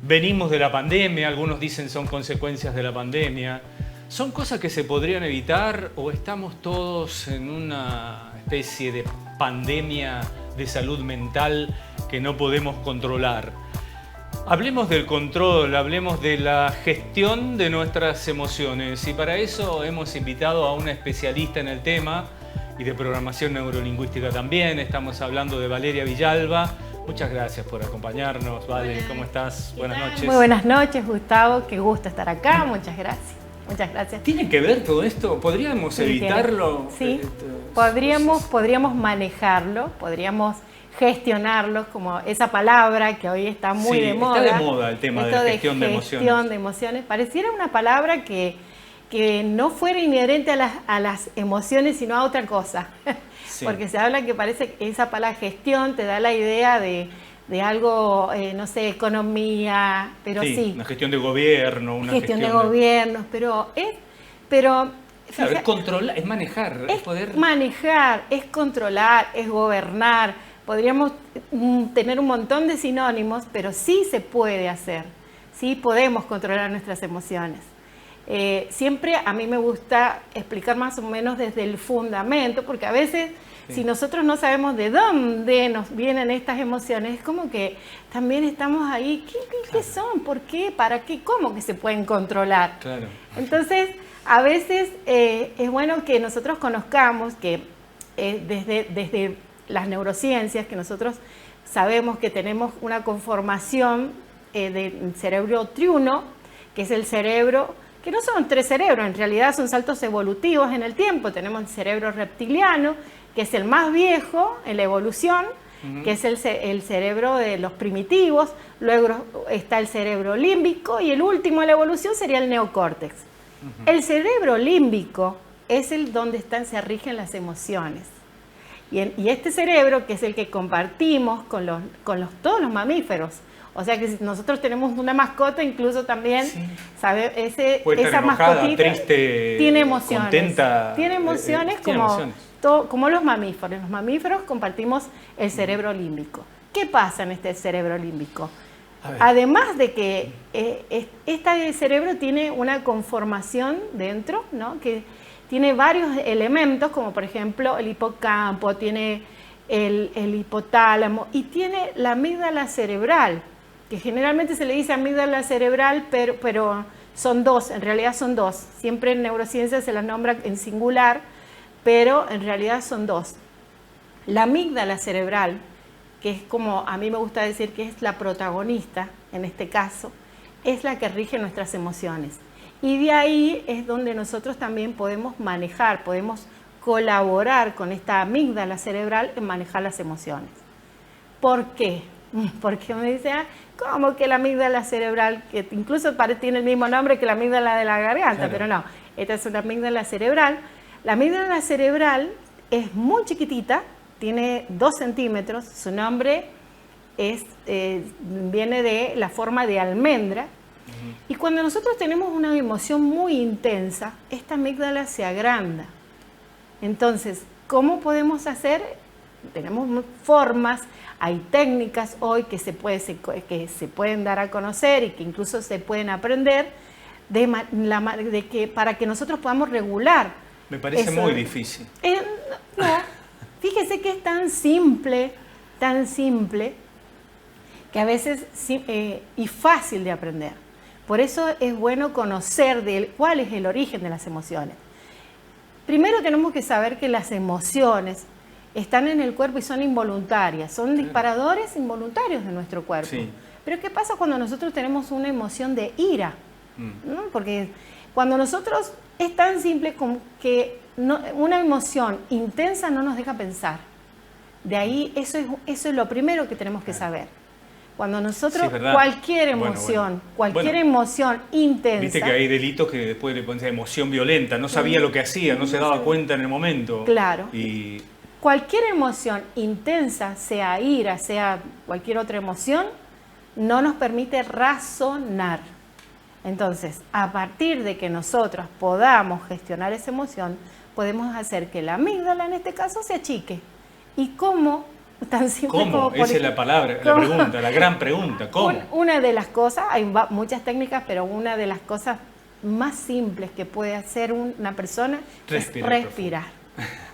venimos de la pandemia, algunos dicen son consecuencias de la pandemia. ¿Son cosas que se podrían evitar o estamos todos en una especie de pandemia de salud mental que no podemos controlar? Hablemos del control, hablemos de la gestión de nuestras emociones y para eso hemos invitado a una especialista en el tema y de programación neurolingüística también. Estamos hablando de Valeria Villalba. Muchas gracias por acompañarnos, Vale. ¿Cómo estás? Buenas noches. Muy buenas noches, Gustavo. Qué gusto estar acá. Muchas gracias. Muchas gracias. ¿Tiene que ver todo esto? ¿Podríamos evitarlo? Sí, podríamos manejarlo, podríamos gestionarlo, como esa palabra que hoy está muy de moda. Está de moda el tema de la gestión de emociones. Gestión de emociones. Pareciera una palabra que no fuera inherente a las emociones, sino a otra cosa. Sí. Porque se habla que parece que esa palabra gestión te da la idea de algo, no sé, economía, pero sí. Una gestión de gobierno, una gestión de gobiernos, pero claro, es controlar, es manejar, es poder manejar, es controlar, es gobernar. Podríamos tener un montón de sinónimos, pero sí se puede hacer, sí podemos controlar nuestras emociones. Siempre a mí me gusta explicar más o menos desde el fundamento, porque a veces si nosotros no sabemos de dónde nos vienen estas emociones, es como que también estamos ahí, ¿qué son? ¿Por qué? ¿Para qué? ¿Cómo que se pueden controlar? Claro. Entonces, a veces es bueno que nosotros conozcamos que desde las neurociencias, que nosotros sabemos que tenemos una conformación del cerebro triuno, que es el cerebro, que no son tres cerebros, en realidad son saltos evolutivos en el tiempo. Tenemos el cerebro reptiliano, que es el más viejo en la evolución, que es el cerebro de los primitivos, luego está el cerebro límbico y el último en la evolución sería el neocórtex. El cerebro límbico es el donde se rigen las emociones. Y este cerebro, que es el que compartimos con todos los mamíferos, o sea que si nosotros tenemos una mascota, incluso también, ¿sabe? Esa mascotita triste, tiene emociones. Contenta, tiene emociones como los mamíferos. Los mamíferos compartimos el cerebro límbico. ¿Qué pasa en este cerebro límbico? Además de que este cerebro tiene una conformación dentro, ¿no? Que tiene varios elementos, como por ejemplo el hipocampo, tiene el hipotálamo y tiene la amígdala cerebral, que generalmente se le dice amígdala cerebral, pero son dos, en realidad son dos. Siempre en neurociencia se las nombra en singular, pero en realidad son dos. La amígdala cerebral, que es como a mí me gusta decir que es la protagonista en este caso, es la que rige nuestras emociones. Y de ahí es donde nosotros también podemos manejar, podemos colaborar con esta amígdala cerebral en manejar las emociones. ¿Por qué? Porque uno dice, ¿cómo que la amígdala cerebral, que incluso tiene el mismo nombre que la amígdala de la garganta? Claro. Pero no, esta es una amígdala cerebral. La amígdala cerebral es muy chiquitita, tiene 2 centímetros, su nombre viene de la forma de almendra. Y cuando nosotros tenemos una emoción muy intensa, esta amígdala se agranda. Entonces, ¿cómo podemos hacer? Tenemos formas, hay técnicas hoy que se pueden dar a conocer y que incluso se pueden aprender para que nosotros podamos regular. Me parece muy difícil. No, fíjese que es tan simple, que a veces y fácil de aprender. Por eso es bueno conocer cuál es el origen de las emociones. Primero tenemos que saber que las emociones están en el cuerpo y son involuntarias, son disparadores involuntarios de nuestro cuerpo. Sí. Pero ¿qué pasa cuando nosotros tenemos una emoción de ira? ¿No? Porque cuando nosotros es tan simple como que una emoción intensa no nos deja pensar. De ahí eso es lo primero que tenemos que saber. Cuando nosotros, cualquier emoción, emoción intensa... Viste que hay delitos que después le ponen emoción violenta, no sabía lo que hacía, no se daba cuenta en el momento. Claro. Cualquier emoción intensa, sea ira, sea cualquier otra emoción, no nos permite razonar. Entonces, a partir de que nosotros podamos gestionar esa emoción, podemos hacer que la amígdala en este caso se achique. ¿Y cómo Tan simple ¿Cómo? como Esa es la palabra, la pregunta, la gran pregunta. ¿Cómo? Una de las cosas, hay muchas técnicas, pero una de las cosas más simples que puede hacer una persona es respirar.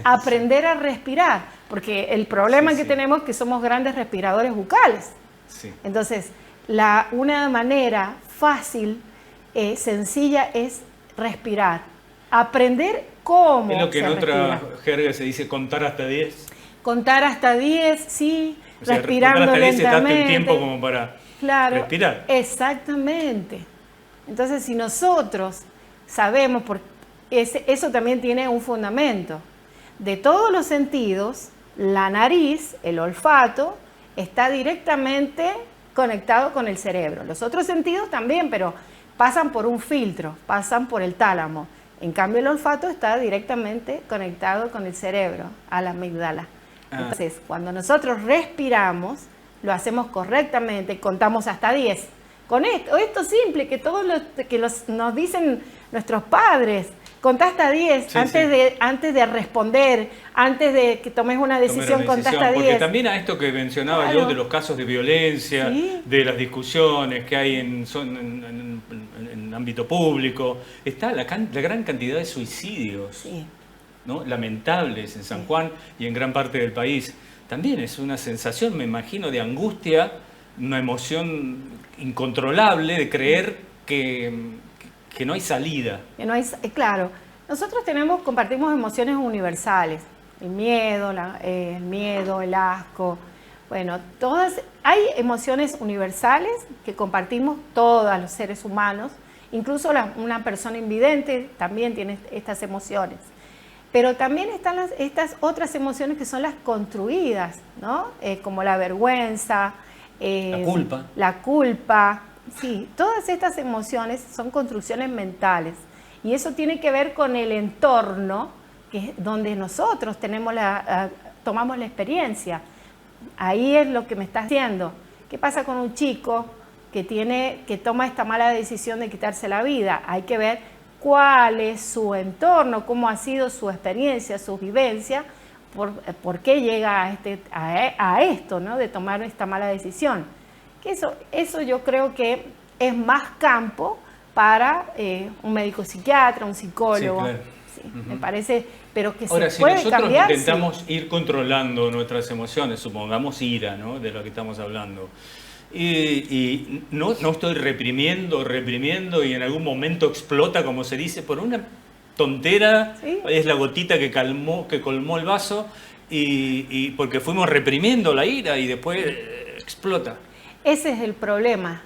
Aprender a respirar, porque el problema que tenemos es que somos grandes respiradores bucales. Sí. Entonces, una manera fácil, sencilla, es respirar. Aprender cómo es lo que en otra jerga se dice contar hasta 10. Contar hasta 10, sí, o sea, respirando contar hasta 10 lentamente. el tiempo como para respirar. Exactamente. Entonces, si nosotros sabemos, eso también tiene un fundamento. De todos los sentidos, la nariz, el olfato, está directamente conectado con el cerebro. Los otros sentidos también, pero pasan por un filtro, pasan por el tálamo. En cambio, el olfato está directamente conectado con el cerebro, a la amígdala. Entonces, cuando nosotros respiramos, lo hacemos correctamente, contamos hasta 10. Con esto simple, que todos nos dicen nuestros padres, contá hasta 10, antes de responder, antes de que tomes una decisión, contá hasta 10. Porque también a esto que mencionaba yo de los casos de violencia, de las discusiones que hay en ámbito público, está la gran cantidad de suicidios, ¿no? Lamentables en San Juan y en gran parte del país. También es una sensación, me imagino, de angustia, una emoción incontrolable de creer que no hay salida. Claro, nosotros compartimos emociones universales, el miedo, el asco, bueno, hay emociones universales que compartimos todos los seres humanos, incluso una persona invidente también tiene estas emociones. Pero también están estas otras emociones que son las construidas, ¿no? Como la vergüenza, la culpa. Sí, todas estas emociones son construcciones mentales y eso tiene que ver con el entorno donde nosotros tomamos la experiencia. Ahí es lo que me estás diciendo. ¿Qué pasa con un chico que toma esta mala decisión de quitarse la vida? Hay que ver cuál es su entorno, cómo ha sido su experiencia, su vivencia, por qué llega a esto, ¿no? De tomar esta mala decisión. Eso yo creo que es más campo para un médico psiquiatra, un psicólogo. Sí, claro. Sí, me parece, pero que ahora, se puede cambiar. Ahora, si nosotros intentamos ir controlando nuestras emociones, supongamos ira, ¿no? De lo que estamos hablando, y no estoy reprimiendo y en algún momento explota, como se dice, por una tontera, es la gotita que colmó el vaso, y porque fuimos reprimiendo la ira y después explota. Ese es el problema,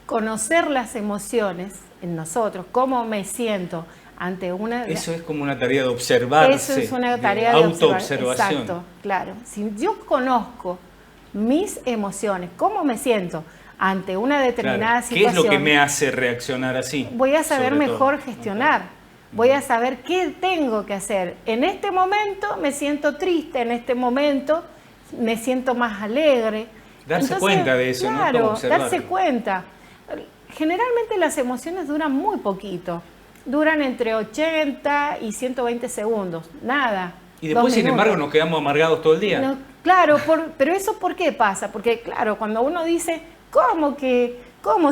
conocer las emociones en nosotros, cómo me siento ante una... Eso es como una tarea de observarse. Eso es una tarea de autoobservación. Exacto, claro. Si yo conozco mis emociones, cómo me siento ante una determinada situación... ¿Qué es lo que me hace reaccionar así? Voy a saber mejor gestionar, voy a saber qué tengo que hacer. En este momento me siento triste, en este momento me siento más alegre. Darse cuenta de eso, claro, ¿no? Darse cuenta. Generalmente las emociones duran muy poquito. Duran entre 80 y 120 segundos. Nada. Y después, sin embargo, nos quedamos amargados todo el día. No, claro, pero ¿eso por qué pasa? Porque, claro, cuando uno dice, ¿cómo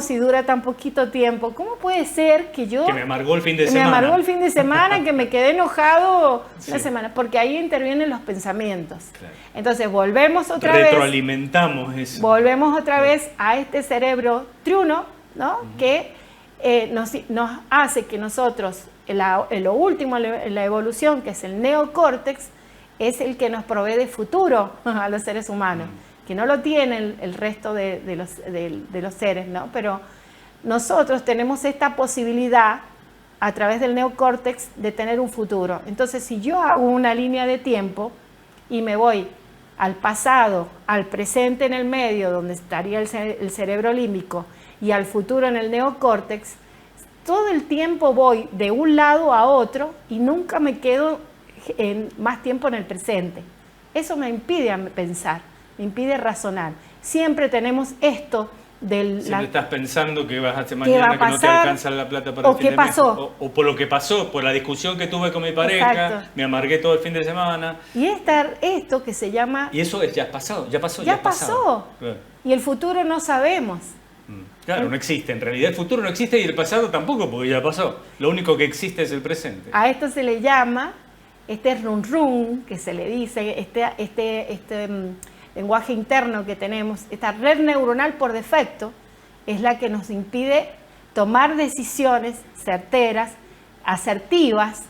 si dura tan poquito tiempo? ¿Cómo puede ser que yo... Que me amargó el fin de semana. Me amargó el fin de semana, que me quedé enojado una semana. Porque ahí intervienen los pensamientos. Claro. Entonces, volvemos otra vez... Retroalimentamos eso. Volvemos otra vez a este cerebro triuno, ¿no? Que nos hace que nosotros, lo último en la evolución, que es el neocórtex, es el que nos provee de futuro a los seres humanos. Que no lo tienen el resto de los seres, ¿no? Pero nosotros tenemos esta posibilidad a través del neocórtex de tener un futuro. Entonces, si yo hago una línea de tiempo y me voy al pasado, al presente en el medio, donde estaría el cerebro límbico, y al futuro en el neocórtex, todo el tiempo voy de un lado a otro y nunca me quedo más tiempo en el presente. Eso me impide pensar. Me impide razonar. Siempre tenemos esto Siempre estás pensando que vas a hacer mañana, que no te alcanza la plata para el fin de mes. O por lo que pasó, por la discusión que tuve con mi pareja, exacto, me amargué todo el fin de semana. Y esto que se llama... Y eso ya pasó, ya pasó. Claro. Y el futuro no sabemos. Claro, no existe. En realidad el futuro no existe y el pasado tampoco, porque ya pasó. Lo único que existe es el presente. A esto se le llama, run run, que se le dice, lenguaje interno que tenemos, esta red neuronal por defecto, es la que nos impide tomar decisiones certeras, asertivas,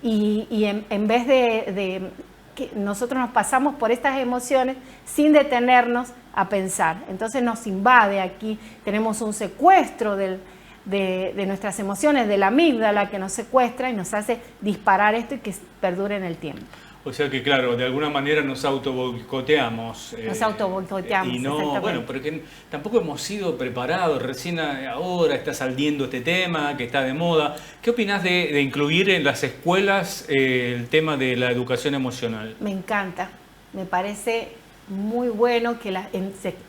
y en vez de que nosotros nos pasamos por estas emociones sin detenernos a pensar. Entonces nos invade aquí, tenemos un secuestro de nuestras emociones, de la amígdala que nos secuestra y nos hace disparar esto y que perdure en el tiempo. O sea que, claro, de alguna manera nos autoboicoteamos. Nos autoboicoteamos, y no, bueno, porque tampoco hemos sido preparados. Recién ahora está saliendo este tema que está de moda. ¿Qué opinás de incluir en las escuelas el tema de la educación emocional? Me encanta. Me parece muy bueno que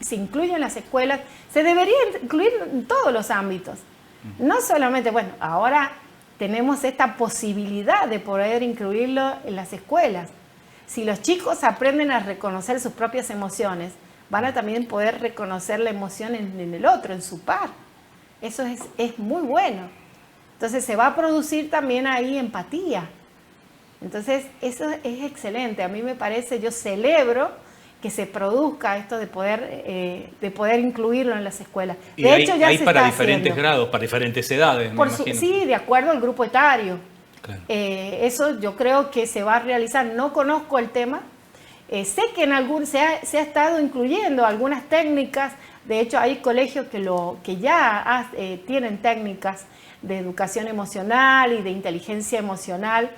se incluya en las escuelas. Se debería incluir en todos los ámbitos. No solamente, bueno, ahora tenemos esta posibilidad de poder incluirlo en las escuelas. Si los chicos aprenden a reconocer sus propias emociones, van a también poder reconocer la emoción en el otro, en su par. Eso es muy bueno. Entonces se va a producir también ahí empatía. Entonces eso es excelente. A mí me parece, yo celebro que se produzca esto de poder incluirlo en las escuelas. De hecho, ya se está para diferentes grados, para diferentes edades, me imagino. Sí, de acuerdo al grupo etario. Claro. Eso yo creo que se va a realizar. No conozco el tema. Sé que se ha estado incluyendo algunas técnicas. De hecho, hay colegios que ya tienen técnicas de educación emocional y de inteligencia emocional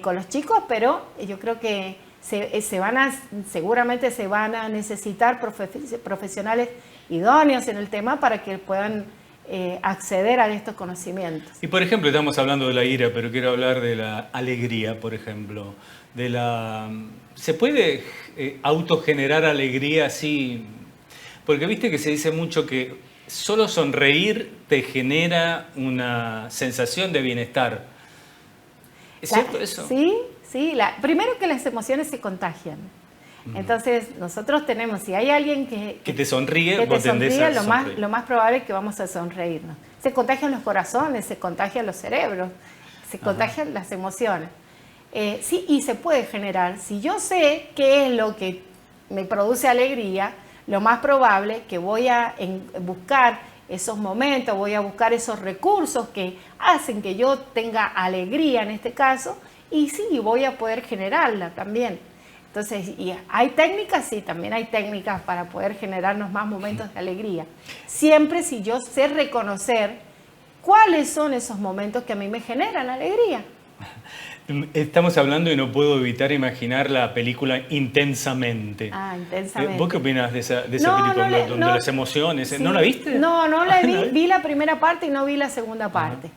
con los chicos, pero yo creo que seguramente se van a necesitar profesionales idóneos en el tema para que puedan acceder a estos conocimientos. Y por ejemplo, estamos hablando de la ira, pero quiero hablar de la alegría, por ejemplo. ¿Se puede autogenerar alegría así? Porque viste que se dice mucho que solo sonreír te genera una sensación de bienestar. ¿Es cierto eso? Sí, primero que las emociones se contagian. Entonces, nosotros tenemos, si hay alguien que te sonríe, lo más probable es que vamos a sonreírnos. Se contagian los corazones, se contagian los cerebros, se contagian las emociones. Sí, y se puede generar. Si yo sé qué es lo que me produce alegría, lo más probable es que voy a buscar esos momentos, voy a buscar esos recursos que hacen que yo tenga alegría en este caso, y sí, voy a poder generarla también. Entonces, ¿y hay técnicas? Sí, también hay técnicas para poder generarnos más momentos de alegría. Siempre si yo sé reconocer cuáles son esos momentos que a mí me generan alegría. Estamos hablando y no puedo evitar imaginar la película Intensamente. Intensamente. ¿Vos qué opinás de esa película donde las emociones? Sí. ¿No la viste? No la vi. Vi la primera parte y no vi la segunda parte.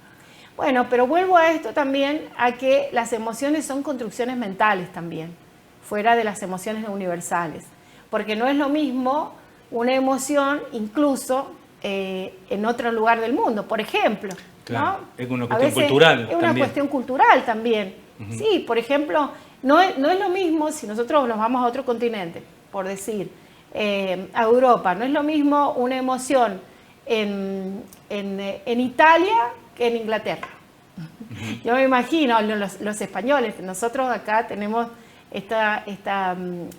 Bueno, pero vuelvo a esto también, a que las emociones son construcciones mentales también, fuera de las emociones universales. Porque no es lo mismo una emoción incluso en otro lugar del mundo. Por ejemplo, claro, ¿no? Es una cuestión cultural. Es una cuestión cultural también. Sí, por ejemplo, no es lo mismo si nosotros nos vamos a otro continente, por decir, a Europa. No es lo mismo una emoción en Italia que en Inglaterra. Yo me imagino, los españoles, nosotros acá tenemos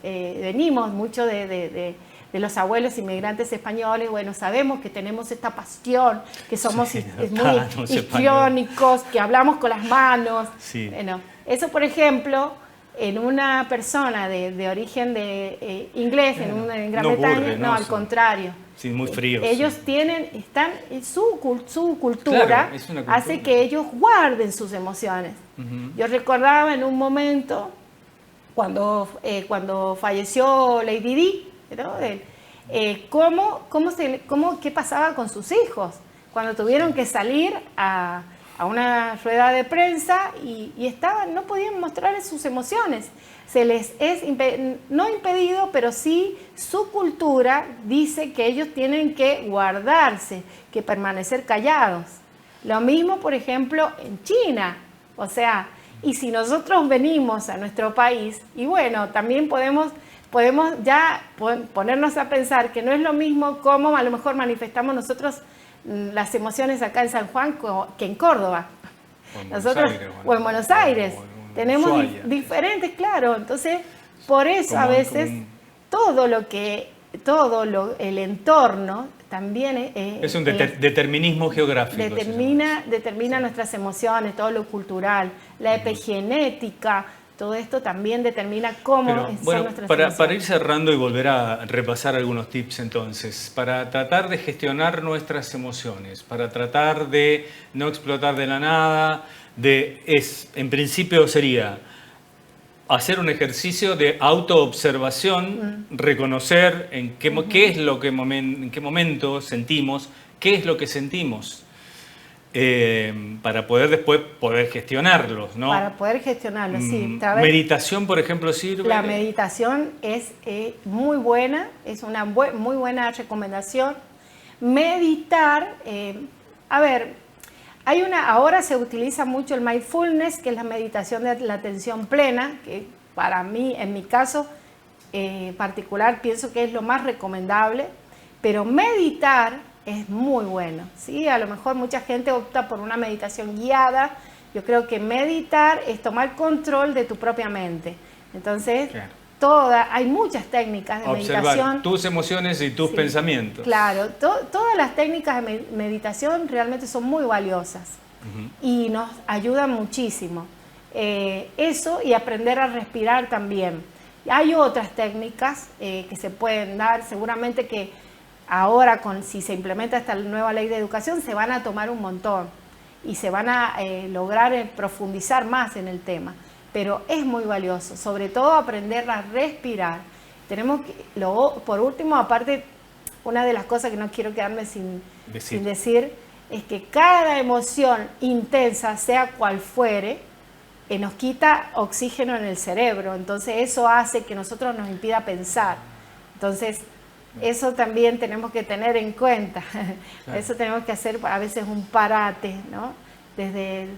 venimos mucho de los abuelos inmigrantes españoles. Bueno, sabemos que tenemos esta pasión, que somos muy histriónicos, que hablamos con las manos. Sí. Bueno, eso, por ejemplo, en una persona de origen inglés, en Gran Bretaña, al contrario. Sí, muy fríos. Ellos están en su cultura, claro, hace que ellos guarden sus emociones. Yo recordaba en un momento, cuando falleció Lady Di, ¿no? ¿Qué pasaba con sus hijos? Cuando tuvieron que salir a a una rueda de prensa y no podían mostrar sus emociones. Se les es no impedido, pero sí su cultura dice que ellos tienen que guardarse, que permanecer callados. Lo mismo, por ejemplo, en China. O sea, y si nosotros venimos a nuestro país, y bueno, también podemos ya ponernos a pensar que no es lo mismo cómo a lo mejor manifestamos nosotros las emociones acá en San Juan que en Córdoba. O en Buenos Aires. Tenemos diferentes, claro. Entonces, por eso a veces el entorno también es un determinismo geográfico. Determina nuestras emociones, todo lo cultural, la epigenética. Todo esto también determina cómo son nuestras emociones. Para ir cerrando y volver a repasar algunos tips entonces, para tratar de gestionar nuestras emociones, para tratar de no explotar de la nada, en principio sería hacer un ejercicio de autoobservación, reconocer en qué momento sentimos, qué es lo que sentimos. Para poder después gestionarlos, ¿no? Para poder gestionarlos, sí. ¿Meditación, por ejemplo, sirve? La meditación es muy buena, es una muy buena recomendación. Meditar, ahora se utiliza mucho el mindfulness, que es la meditación de la atención plena, que para mí, en mi caso particular, pienso que es lo más recomendable, pero meditar es muy bueno, ¿sí? A lo mejor mucha gente opta por una meditación guiada. Yo creo que meditar es tomar control de tu propia mente. Entonces, claro, hay muchas técnicas de meditación. Tus emociones y tus pensamientos. Claro, todas las técnicas de meditación realmente son muy valiosas y nos ayudan muchísimo. Eso y aprender a respirar también. Hay otras técnicas que se pueden dar, seguramente que ahora, si se implementa esta nueva ley de educación, se van a tomar un montón y se van a lograr profundizar más en el tema. Pero es muy valioso, sobre todo aprender a respirar. Por último, aparte, una de las cosas que no quiero quedarme sin decir es que cada emoción intensa, sea cual fuere, nos quita oxígeno en el cerebro. Entonces eso hace que nosotros nos impida pensar. Entonces, eso también tenemos que tener en cuenta. Claro. Eso tenemos que hacer a veces un parate, ¿no? Desde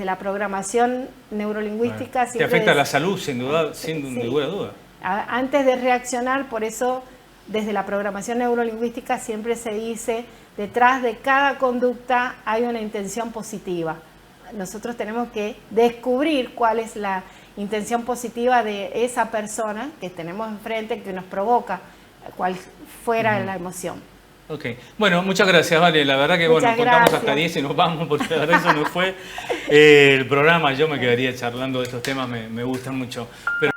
la programación neurolingüística. Te afecta la salud, sin ninguna duda. Antes de reaccionar, por eso, desde la programación neurolingüística siempre se dice, detrás de cada conducta hay una intención positiva. Nosotros tenemos que descubrir cuál es la intención positiva de esa persona que tenemos enfrente, que nos provoca cual fuera la emoción. Ok. Bueno, muchas gracias, Vale. La verdad que contamos hasta 10 y nos vamos, porque la verdad eso no fue el programa. Yo me quedaría charlando de estos temas, me gustan mucho. Pero